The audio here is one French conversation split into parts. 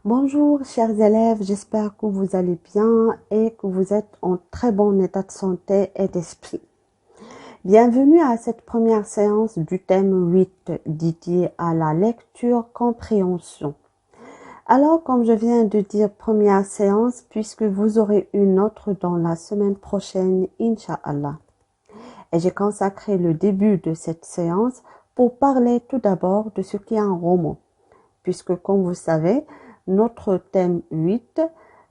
Bonjour chers élèves, j'espère que vous allez bien et que vous êtes en très bon état de santé et d'esprit. Bienvenue à cette première séance du thème 8 dédié à la lecture compréhension. Alors comme je viens de dire première séance puisque vous aurez une autre dans la semaine prochaine, Inch'Allah. Et j'ai consacré le début de cette séance pour parler tout d'abord de ce qu'est un roman. Puisque comme vous savez, notre thème 8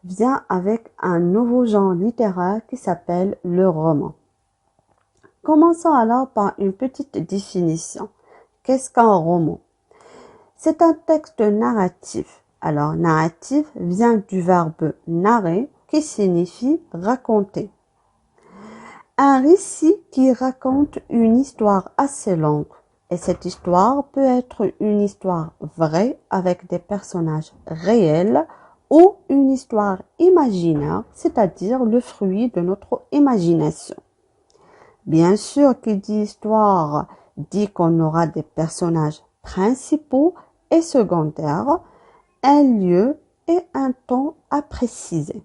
vient avec un nouveau genre littéraire qui s'appelle le roman. Commençons alors par une petite définition. Qu'est-ce qu'un roman? C'est un texte narratif. Alors, narratif vient du verbe narrer qui signifie raconter. Un récit qui raconte une histoire assez longue. Et cette histoire peut être une histoire vraie avec des personnages réels ou une histoire imaginaire, c'est-à-dire le fruit de notre imagination. Bien sûr, qui dit histoire dit qu'on aura des personnages principaux et secondaires, un lieu et un temps à préciser.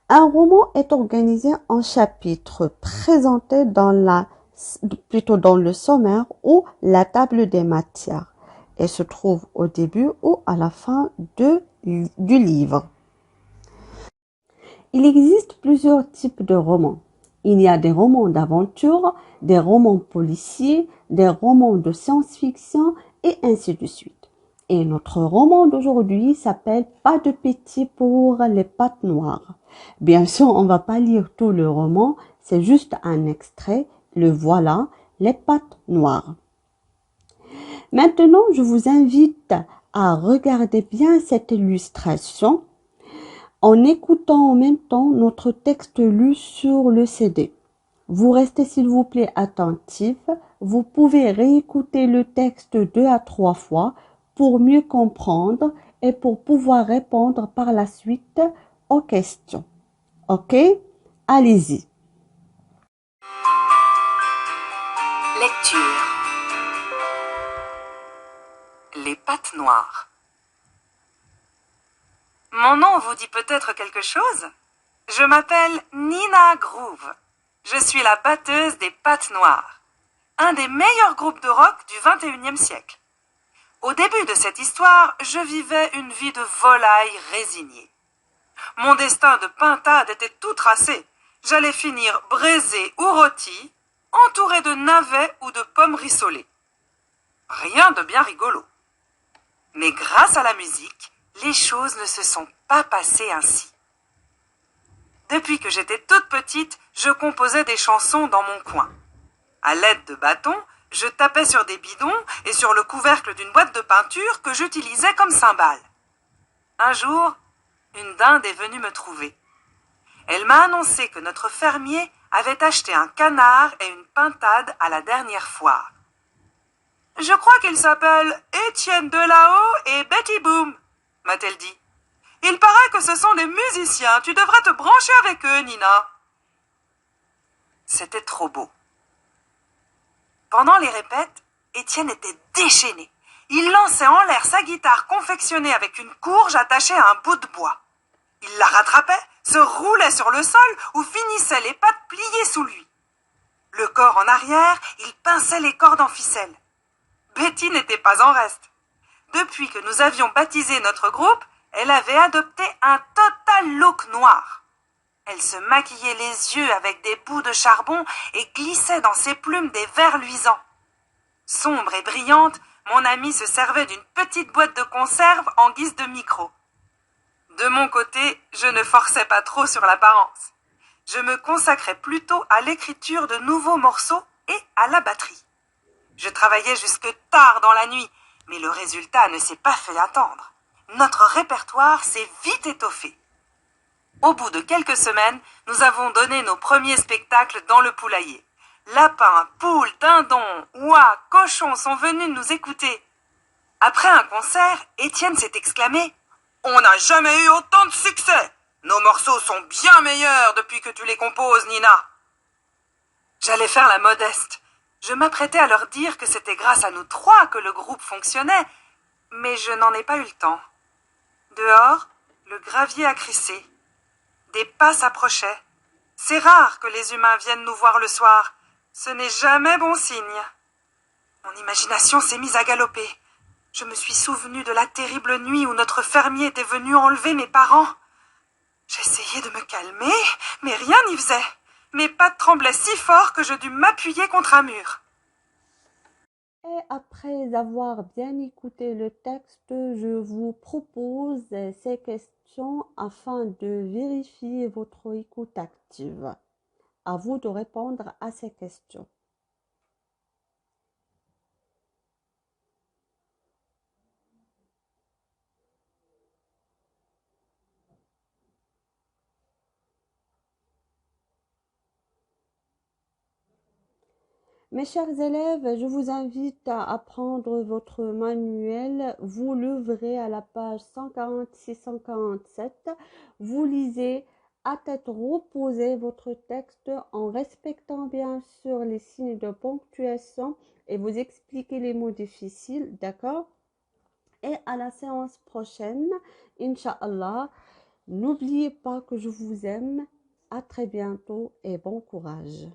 Un roman est organisé en chapitres présentés dans le sommaire ou la table des matières et se trouve au début ou à la fin du livre. Il existe plusieurs types de romans. Il y a des romans d'aventure, des romans policiers, des romans de science-fiction et ainsi de suite. Et notre roman d'aujourd'hui s'appelle Pas de pitié pour les pattes noires. Bien sûr, on va pas lire tout le roman, c'est juste un extrait. Le voilà, les pattes noires. Maintenant, je vous invite à regarder bien cette illustration en écoutant en même temps notre texte lu sur le CD. Vous restez s'il vous plaît attentif. Vous pouvez réécouter le texte 2 à 3 fois pour mieux comprendre et pour pouvoir répondre par la suite aux questions. Ok? Allez-y. Lecture. Les pattes noires. Mon nom vous dit peut-être quelque chose? Je m'appelle Nina Groove. Je suis la batteuse des pattes noires, un des meilleurs groupes de rock du XXIe siècle. Au début de cette histoire, je vivais une vie de volaille résignée. Mon destin de pintade était tout tracé. J'allais finir braisé ou rôti, entouré de navets ou de pommes rissolées. Rien de bien rigolo. Mais grâce à la musique, les choses ne se sont pas passées ainsi. Depuis que j'étais toute petite, je composais des chansons dans mon coin. À l'aide de bâtons, je tapais sur des bidons et sur le couvercle d'une boîte de peinture que j'utilisais comme cymbale. Un jour, une dinde est venue me trouver. Elle m'a annoncé que notre fermier avait acheté un canard et une pintade à la dernière foire. « Je crois qu'ils s'appellent Étienne Delahaut et Betty Boom », m'a-t-elle dit. « Il paraît que ce sont des musiciens. Tu devrais te brancher avec eux, Nina. » C'était trop beau. Pendant les répètes, Étienne était déchaîné. Il lançait en l'air sa guitare confectionnée avec une courge attachée à un bout de bois. Il la rattrapait, se roulait sur le sol ou finissait les pattes pliées sous lui. Le corps en arrière, il pinçait les cordes en ficelle. Betty n'était pas en reste. Depuis que nous avions baptisé notre groupe, elle avait adopté un total look noir. Elle se maquillait les yeux avec des bouts de charbon et glissait dans ses plumes des verres luisants. Sombre et brillante, mon amie se servait d'une petite boîte de conserve en guise de micro. De mon côté, je ne forçais pas trop sur l'apparence. Je me consacrais plutôt à l'écriture de nouveaux morceaux et à la batterie. Je travaillais jusque tard dans la nuit, mais le résultat ne s'est pas fait attendre. Notre répertoire s'est vite étoffé. Au bout de quelques semaines, nous avons donné nos premiers spectacles dans le poulailler. Lapins, poules, dindons, oies, cochons sont venus nous écouter. Après un concert, Étienne s'est exclamé « On n'a jamais eu autant de succès! Nos morceaux sont bien meilleurs depuis que tu les composes, Nina !» J'allais faire la modeste. Je m'apprêtais à leur dire que c'était grâce à nous trois que le groupe fonctionnait, mais je n'en ai pas eu le temps. Dehors, le gravier a crissé. Des pas s'approchaient. C'est rare que les humains viennent nous voir le soir. Ce n'est jamais bon signe. Mon imagination s'est mise à galoper. Je me suis souvenu de la terrible nuit où notre fermier était venu enlever mes parents. J'essayais de me calmer, mais rien n'y faisait. Mes pattes tremblaient si fort que je dus m'appuyer contre un mur. Et après avoir bien écouté le texte, je vous propose ces questions afin de vérifier votre écoute active. À vous de répondre à ces questions. Mes chers élèves, je vous invite à prendre votre manuel. Vous l'ouvrez à la page 146-147. Vous lisez à tête reposée votre texte en respectant bien sûr les signes de ponctuation et vous expliquez les mots difficiles, d'accord? Et à la séance prochaine, Inch'Allah, n'oubliez pas que je vous aime. À très bientôt et bon courage.